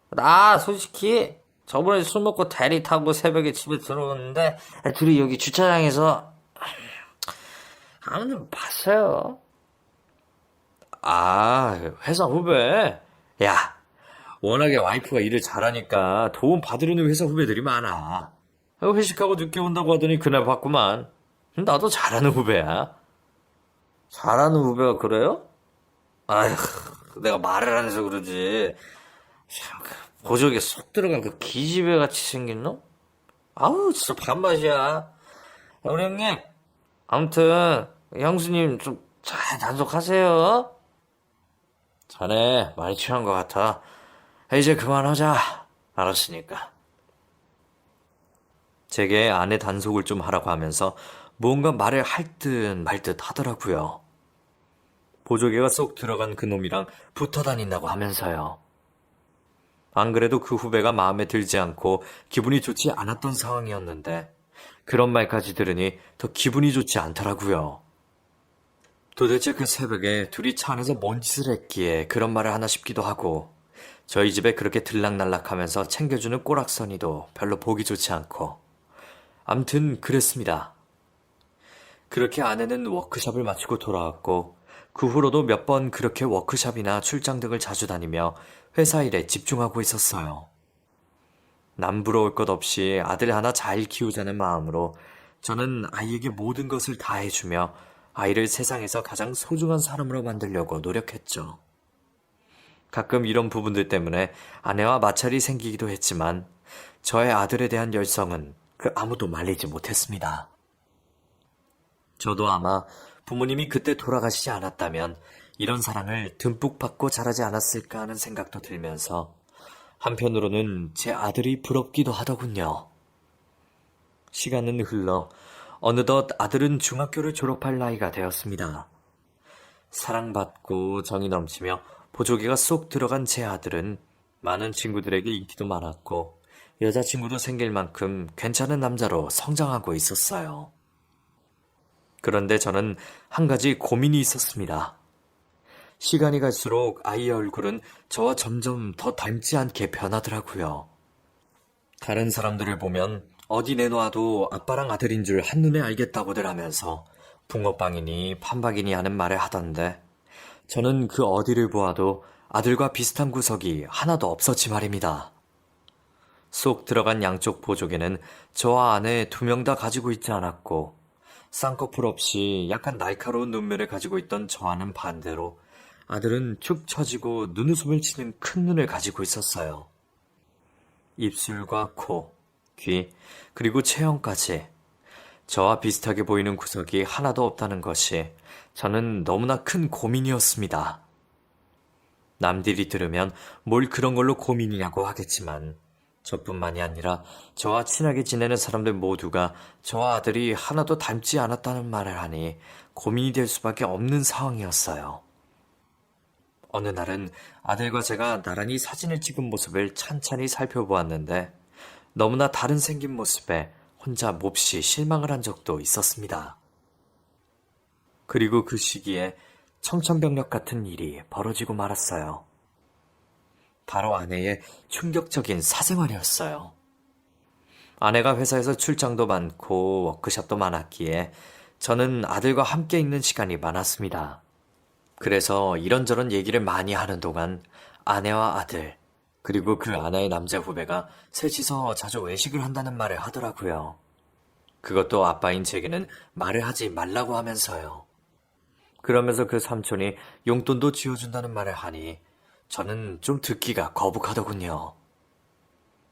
나 솔직히 저번에 술 먹고 대리 타고 새벽에 집에 들어오는데 둘이 여기 주차장에서 한번 봤어요. 아, 회사 후배. 야, 워낙에 와이프가 일을 잘하니까 도움 받으려는 회사 후배들이 많아. 회식하고 늦게 온다고 하더니 그날 봤구만. 나도 잘하는 후배야. 잘하는 후배가 그래요? 아휴, 내가 말을 안 해서 그러지. 참, 보조개 쏙 들어간 그 기집애 같이 생긴 놈? 아우, 진짜 밥맛이야. 우리 형님, 아무튼 형수님 좀 잘 단속하세요. 자네 많이 취한 것 같아. 이제 그만하자. 알았으니까. 제게 아내 단속을 좀 하라고 하면서 뭔가 말을 할 듯 말 듯 하더라고요. 보조개가 쏙 들어간 그 놈이랑 붙어 다닌다고 하면서요. 안 그래도 그 후배가 마음에 들지 않고 기분이 좋지 않았던 상황이었는데 그런 말까지 들으니 더 기분이 좋지 않더라고요. 도대체 그 새벽에 둘이 차 안에서 뭔 짓을 했기에 그런 말을 하나 싶기도 하고 저희 집에 그렇게 들락날락하면서 챙겨주는 꼬락서니도 별로 보기 좋지 않고 암튼 그랬습니다. 그렇게 아내는 워크숍을 마치고 돌아왔고 그 후로도 몇 번 그렇게 워크숍이나 출장 등을 자주 다니며 회사 일에 집중하고 있었어요. 남부러울 것 없이 아들 하나 잘 키우자는 마음으로 저는 아이에게 모든 것을 다 해주며 아이를 세상에서 가장 소중한 사람으로 만들려고 노력했죠. 가끔 이런 부분들 때문에 아내와 마찰이 생기기도 했지만 저의 아들에 대한 열성은 그 아무도 말리지 못했습니다. 저도 아마 부모님이 그때 돌아가시지 않았다면 이런 사랑을 듬뿍 받고 자라지 않았을까 하는 생각도 들면서 한편으로는 제 아들이 부럽기도 하더군요. 시간은 흘러 어느덧 아들은 중학교를 졸업할 나이가 되었습니다. 사랑받고 정이 넘치며 보조개가 쏙 들어간 제 아들은 많은 친구들에게 인기도 많았고 여자친구도 생길 만큼 괜찮은 남자로 성장하고 있었어요. 그런데 저는 한 가지 고민이 있었습니다. 시간이 갈수록 아이의 얼굴은 저와 점점 더 닮지 않게 변하더라고요. 다른 사람들을 보면 어디 내놓아도 아빠랑 아들인 줄 한눈에 알겠다고들 하면서 붕어빵이니 판박이니 하는 말을 하던데 저는 그 어디를 보아도 아들과 비슷한 구석이 하나도 없었지 말입니다. 쏙 들어간 양쪽 보조개는 저와 아내 2명 다 가지고 있지 않았고 쌍꺼풀 없이 약간 날카로운 눈매를 가지고 있던 저와는 반대로 아들은 축 처지고 눈웃음을 치는 큰 눈을 가지고 있었어요. 입술과 코, 귀, 그리고 체형까지 저와 비슷하게 보이는 구석이 하나도 없다는 것이 저는 너무나 큰 고민이었습니다. 남들이 들으면 뭘 그런 걸로 고민이냐고 하겠지만 저뿐만이 아니라 저와 친하게 지내는 사람들 모두가 저와 아들이 하나도 닮지 않았다는 말을 하니 고민이 될 수밖에 없는 상황이었어요. 어느 날은 아들과 제가 나란히 사진을 찍은 모습을 찬찬히 살펴보았는데 너무나 다른 생긴 모습에 혼자 몹시 실망을 한 적도 있었습니다. 그리고 그 시기에 청천벽력 같은 일이 벌어지고 말았어요. 바로 아내의 충격적인 사생활이었어요. 아내가 회사에서 출장도 많고 워크숍도 많았기에 저는 아들과 함께 있는 시간이 많았습니다. 그래서 이런저런 얘기를 많이 하는 동안 아내와 아들, 그리고 그 아내의 남자 후배가 셋이서 자주 외식을 한다는 말을 하더라고요. 그것도 아빠인 제게는 말을 하지 말라고 하면서요. 그러면서 그 삼촌이 용돈도 쥐어준다는 말을 하니 저는 좀 듣기가 거북하더군요.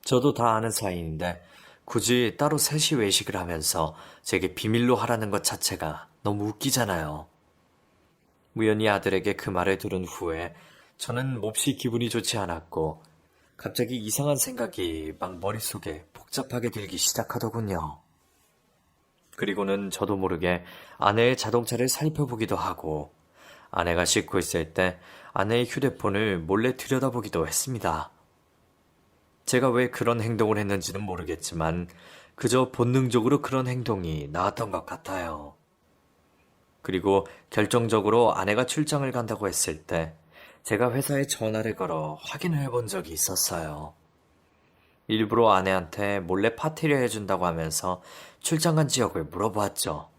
저도 다 아는 사이인데 굳이 따로 셋이 외식을 하면서 제게 비밀로 하라는 것 자체가 너무 웃기잖아요. 우연히 아들에게 그 말을 들은 후에 저는 몹시 기분이 좋지 않았고 갑자기 이상한 생각이 막 머릿속에 복잡하게 들기 시작하더군요. 그리고는 저도 모르게 아내의 자동차를 살펴보기도 하고 아내가 씻고 있을 때 아내의 휴대폰을 몰래 들여다보기도 했습니다. 제가 왜 그런 행동을 했는지는 모르겠지만 그저 본능적으로 그런 행동이 나왔던 것 같아요. 그리고 결정적으로 아내가 출장을 간다고 했을 때 제가 회사에 전화를 걸어 확인을 해본 적이 있었어요. 일부러 아내한테 몰래 파티를 해준다고 하면서 출장 간 지역을 물어보았죠.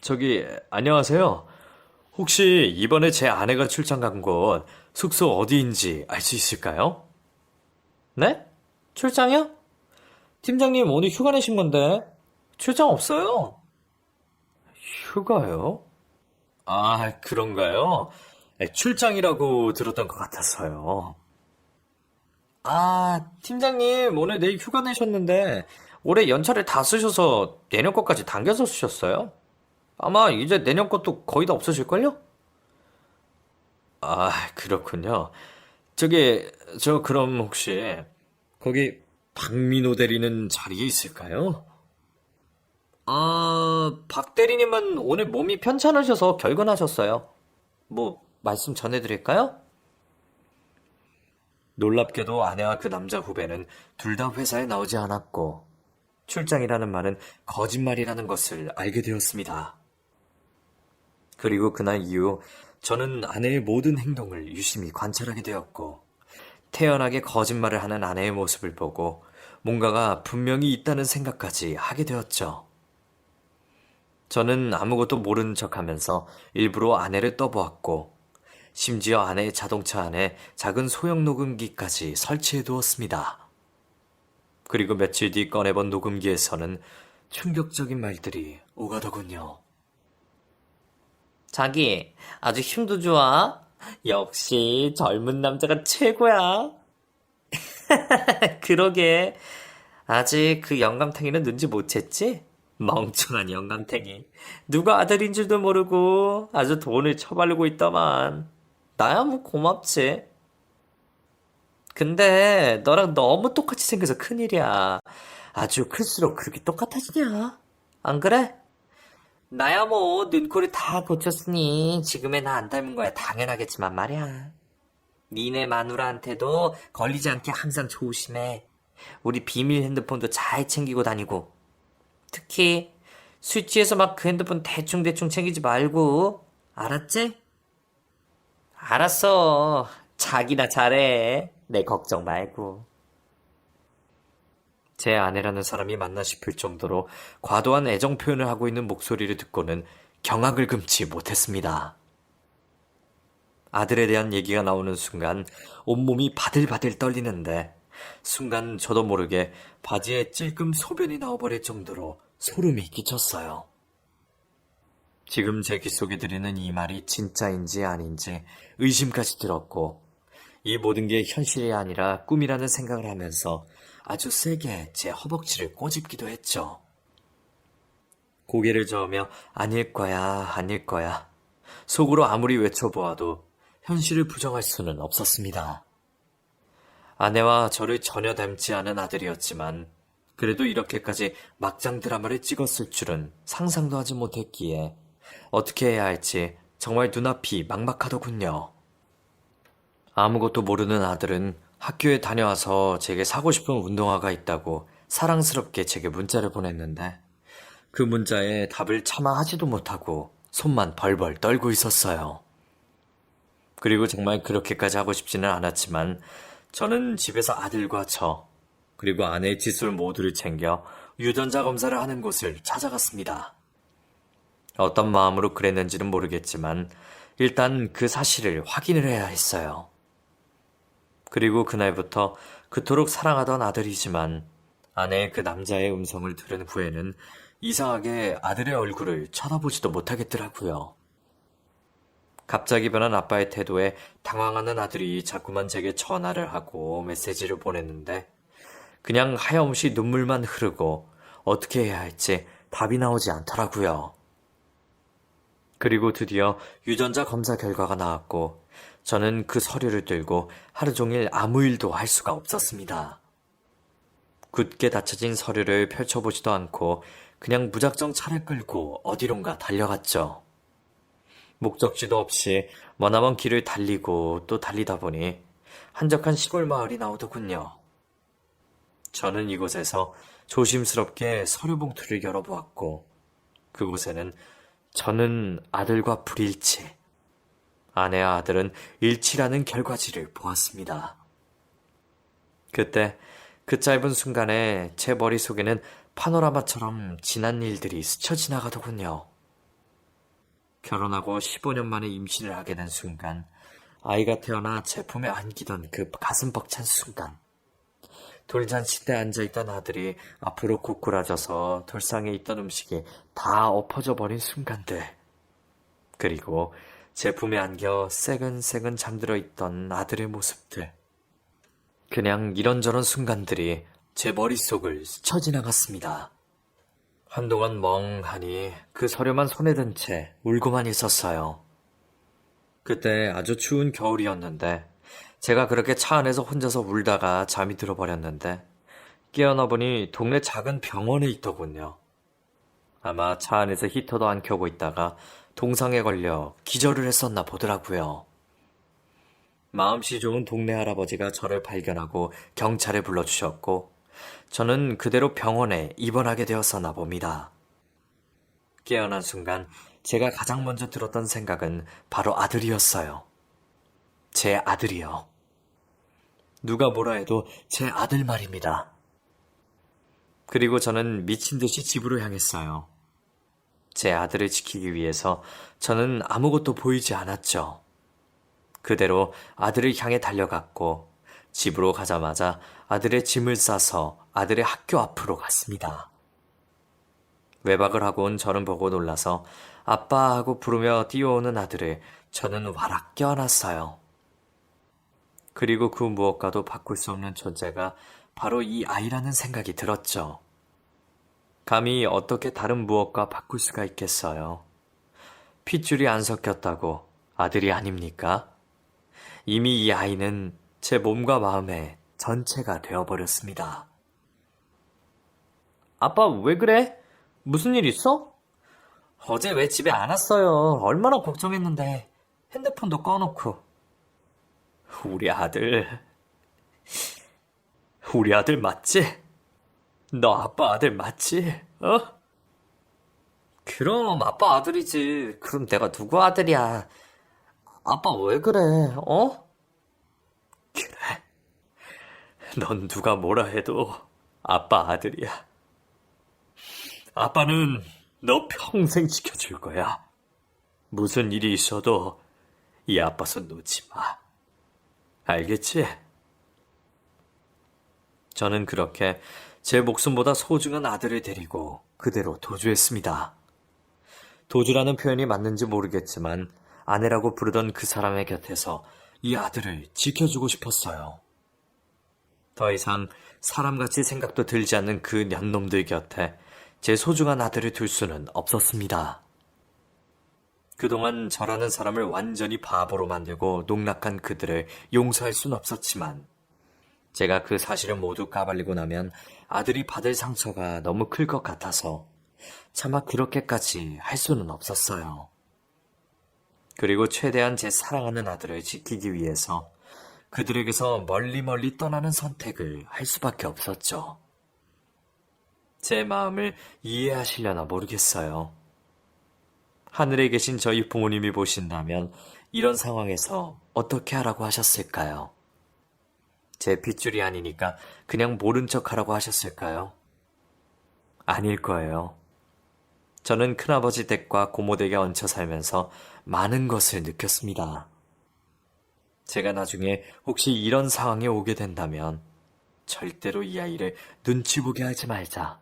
저기, 안녕하세요. 혹시 이번에 제 아내가 출장 간 곳 숙소 어디인지 알 수 있을까요? 네? 출장이요? 팀장님 오늘 휴가 내신 건데 출장 없어요. 휴가요? 아, 그런가요? 출장이라고 들었던 것 같아서요. 아, 팀장님 오늘 내일 휴가 내셨는데 올해 연차를 다 쓰셔서 내년 것까지 당겨서 쓰셨어요? 아마 이제 내년 것도 거의 다 없으실걸요? 아, 그렇군요. 저기, 저 그럼 혹시 거기 박민호 대리는 자리에 있을까요? 아, 박 대리님은 오늘 몸이 편찮으셔서 결근하셨어요. 뭐, 말씀 전해드릴까요? 놀랍게도 아내와 그 남자 후배는 둘 다 회사에 나오지 않았고, 출장이라는 말은 거짓말이라는 것을 알게 되었습니다. 그리고 그날 이후 저는 아내의 모든 행동을 유심히 관찰하게 되었고, 태연하게 거짓말을 하는 아내의 모습을 보고 뭔가가 분명히 있다는 생각까지 하게 되었죠. 저는 아무것도 모르는 척 하면서 일부러 아내를 떠보았고, 심지어 아내의 자동차 안에 작은 소형 녹음기까지 설치해 두었습니다. 그리고 며칠 뒤 꺼내본 녹음기에서는 충격적인 말들이 오가더군요. 자기, 아주 힘도 좋아. 역시 젊은 남자가 최고야. 그러게. 아직 그 영감탱이는 눈치 못 챘지? 멍청한 영감탱이. 누가 아들인 줄도 모르고 아주 돈을 처바르고 있더만. 나야 뭐 고맙지. 근데 너랑 너무 똑같이 생겨서 큰일이야. 아주 클수록 그렇게 똑같아지냐? 안 그래? 나야 뭐 눈코리 다 고쳤으니 지금의 나 안 닮은 거야 당연하겠지만 말이야. 니네 마누라한테도 걸리지 않게 항상 조심해. 우리 비밀 핸드폰도 잘 챙기고 다니고. 특히 술 취해서 막 그 핸드폰 대충대충 챙기지 말고. 알았지? 알았어. 자기나 잘해. 내 걱정 말고. 제 아내라는 사람이 맞나 싶을 정도로 과도한 애정 표현을 하고 있는 목소리를 듣고는 경악을 금치 못했습니다. 아들에 대한 얘기가 나오는 순간 온몸이 바들바들 떨리는데 순간 저도 모르게 바지에 찔끔 소변이 나와버릴 정도로 소름이 끼쳤어요. 지금 제 귓속에 들리는 이 말이 진짜인지 아닌지 의심까지 들었고, 이 모든 게 현실이 아니라 꿈이라는 생각을 하면서 아주 세게 제 허벅지를 꼬집기도 했죠. 고개를 저으며 아닐 거야, 아닐 거야. 속으로 아무리 외쳐보아도 현실을 부정할 수는 없었습니다. 아내와 저를 전혀 닮지 않은 아들이었지만 그래도 이렇게까지 막장 드라마를 찍었을 줄은 상상도 하지 못했기에 어떻게 해야 할지 정말 눈앞이 막막하더군요. 아무것도 모르는 아들은 학교에 다녀와서 제게 사고 싶은 운동화가 있다고 사랑스럽게 제게 문자를 보냈는데 그 문자에 답을 차마 하지도 못하고 손만 벌벌 떨고 있었어요. 그리고 정말 그렇게까지 하고 싶지는 않았지만 저는 집에서 아들과 저 그리고 아내의 칫솔 모두를 챙겨 유전자 검사를 하는 곳을 찾아갔습니다. 어떤 마음으로 그랬는지는 모르겠지만 일단 그 사실을 확인을 해야 했어요. 그리고 그날부터 그토록 사랑하던 아들이지만 아내의 그 남자의 음성을 들은 후에는 이상하게 아들의 얼굴을 쳐다보지도 못하겠더라고요. 갑자기 변한 아빠의 태도에 당황하는 아들이 자꾸만 제게 전화를 하고 메시지를 보냈는데 그냥 하염없이 눈물만 흐르고 어떻게 해야 할지 답이 나오지 않더라고요. 그리고 드디어 유전자 검사 결과가 나왔고 저는 그 서류를 들고 하루 종일 아무 일도 할 수가 없었습니다. 굳게 닫혀진 서류를 펼쳐보지도 않고 그냥 무작정 차를 끌고 어디론가 달려갔죠. 목적지도 없이 머나먼 길을 달리고 또 달리다 보니 한적한 시골 마을이 나오더군요. 저는 이곳에서 조심스럽게 서류 봉투를 열어보았고 그곳에는 저는 아들과 불일치, 아내와 아들은 일치라는 결과지를 보았습니다. 그때 그 짧은 순간에 제 머릿속에는 파노라마처럼 지난 일들이 스쳐 지나가더군요. 결혼하고 15년 만에 임신을 하게 된 순간, 아이가 태어나 제 품에 안기던 그 가슴 벅찬 순간, 돌잔치대 앉아있던 아들이 앞으로 고꾸라져서 돌상에 있던 음식이 다 엎어져 버린 순간들, 그리고 제 품에 안겨 새근새근 잠들어 있던 아들의 모습들, 그냥 이런저런 순간들이 제 머릿속을 스쳐 지나갔습니다. 한동안 멍하니 그 서류만 손에 든 채 울고만 있었어요. 그때 아주 추운 겨울이었는데 제가 그렇게 차 안에서 혼자서 울다가 잠이 들어버렸는데 깨어나 보니 동네 작은 병원에 있더군요. 아마 차 안에서 히터도 안 켜고 있다가 동상에 걸려 기절을 했었나 보더라고요. 마음씨 좋은 동네 할아버지가 저를 발견하고 경찰에 불러주셨고 저는 그대로 병원에 입원하게 되었었나 봅니다. 깨어난 순간 제가 가장 먼저 들었던 생각은 바로 아들이었어요. 제 아들이요. 누가 뭐라 해도 제 아들 말입니다. 그리고 저는 미친 듯이 집으로 향했어요. 제 아들을 지키기 위해서 저는 아무것도 보이지 않았죠. 그대로 아들을 향해 달려갔고 집으로 가자마자 아들의 짐을 싸서 아들의 학교 앞으로 갔습니다. 외박을 하고 온 저는 보고 놀라서 아빠 하고 부르며 뛰어오는 아들을 저는 와락 껴안았어요. 그리고 그 무엇과도 바꿀 수 없는 존재가 바로 이 아이라는 생각이 들었죠. 감히 어떻게 다른 무엇과 바꿀 수가 있겠어요. 핏줄이 안 섞였다고 아들이 아닙니까? 이미 이 아이는 제 몸과 마음의 전체가 되어버렸습니다. 아빠 왜 그래? 무슨 일 있어? 어제 왜 집에 안 왔어요? 얼마나 걱정했는데 핸드폰도 꺼놓고. 우리 아들 맞지? 너 아빠 아들 맞지? 어? 그럼 아빠 아들이지. 그럼 내가 누구 아들이야? 아빠 왜 그래? 어? 그래. 넌 누가 뭐라 해도 아빠 아들이야. 아빠는 너 평생 지켜줄 거야. 무슨 일이 있어도 이 아빠 손 놓지 마. 알겠지? 저는 그렇게 제 목숨보다 소중한 아들을 데리고 그대로 도주했습니다. 도주라는 표현이 맞는지 모르겠지만 아내라고 부르던 그 사람의 곁에서 이 아들을 지켜주고 싶었어요. 더 이상 사람같이 생각도 들지 않는 그 년놈들 곁에 제 소중한 아들을 둘 수는 없었습니다. 그동안 저라는 사람을 완전히 바보로 만들고 농락한 그들을 용서할 순 없었지만 제가 그 사실을 모두 까발리고 나면 아들이 받을 상처가 너무 클 것 같아서 차마 그렇게까지 할 수는 없었어요. 그리고 최대한 제 사랑하는 아들을 지키기 위해서 그들에게서 멀리 떠나는 선택을 할 수밖에 없었죠. 제 마음을 이해하시려나 모르겠어요. 하늘에 계신 저희 부모님이 보신다면 이런 상황에서 어떻게 하라고 하셨을까요? 제 핏줄이 아니니까 그냥 모른 척 하라고 하셨을까요? 아닐 거예요. 저는 큰아버지 댁과 고모 댁에 얹혀 살면서 많은 것을 느꼈습니다. 제가 나중에 혹시 이런 상황에 오게 된다면 절대로 이 아이를 눈치 보게 하지 말자.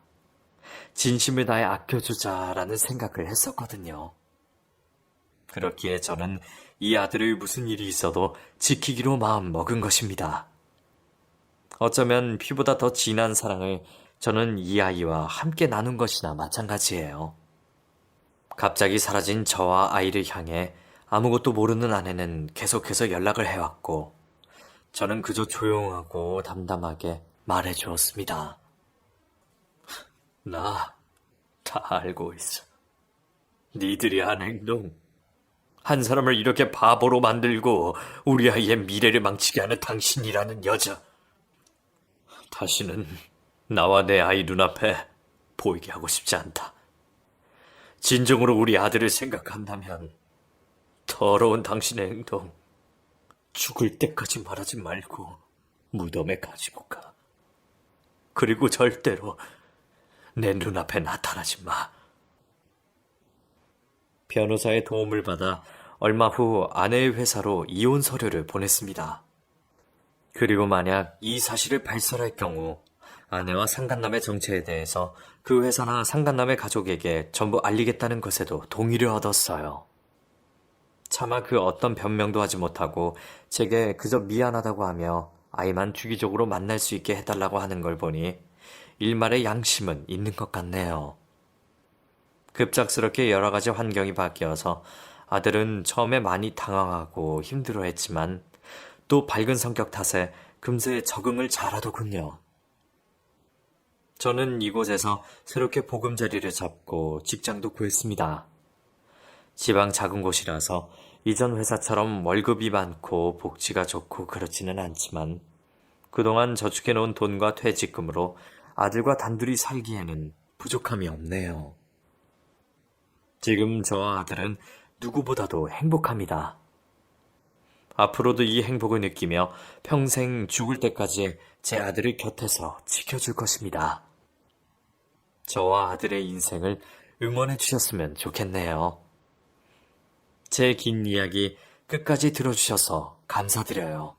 진심을 다해 아껴주자라는 생각을 했었거든요. 그렇기에 저는 이 아들을 무슨 일이 있어도 지키기로 마음 먹은 것입니다. 어쩌면 피보다 더 진한 사랑을 저는 이 아이와 함께 나눈 것이나 마찬가지예요. 갑자기 사라진 저와 아이를 향해 아무것도 모르는 아내는 계속해서 연락을 해왔고 저는 그저 조용하고 담담하게 말해주었습니다. 나 다 알고 있어. 니들이 한 행동, 한 사람을 이렇게 바보로 만들고 우리 아이의 미래를 망치게 하는 당신이라는 여자. 다시는 나와 내 아이 눈앞에 보이게 하고 싶지 않다. 진정으로 우리 아들을 생각한다면 더러운 당신의 행동 죽을 때까지 말하지 말고 무덤에 가지고 가. 그리고 절대로 내 눈앞에 나타나지 마. 변호사의 도움을 받아 얼마 후 아내의 회사로 이혼 서류를 보냈습니다. 그리고 만약 이 사실을 발설할 경우 아내와 상간남의 정체에 대해서 그 회사나 상간남의 가족에게 전부 알리겠다는 것에도 동의를 얻었어요. 차마 그 어떤 변명도 하지 못하고 제게 그저 미안하다고 하며 아이만 주기적으로 만날 수 있게 해달라고 하는 걸 보니 일말의 양심은 있는 것 같네요. 급작스럽게 여러 가지 환경이 바뀌어서 아들은 처음에 많이 당황하고 힘들어했지만 또 밝은 성격 탓에 금세 적응을 잘하더군요. 저는 이곳에서 새롭게 보금자리를 잡고 직장도 구했습니다. 지방 작은 곳이라서 이전 회사처럼 월급이 많고 복지가 좋고 그렇지는 않지만 그동안 저축해놓은 돈과 퇴직금으로 아들과 단둘이 살기에는 부족함이 없네요. 지금 저와 아들은 누구보다도 행복합니다. 앞으로도 이 행복을 느끼며 평생 죽을 때까지 제 아들을 곁에서 지켜줄 것입니다. 저와 아들의 인생을 응원해 주셨으면 좋겠네요. 제 긴 이야기 끝까지 들어주셔서 감사드려요.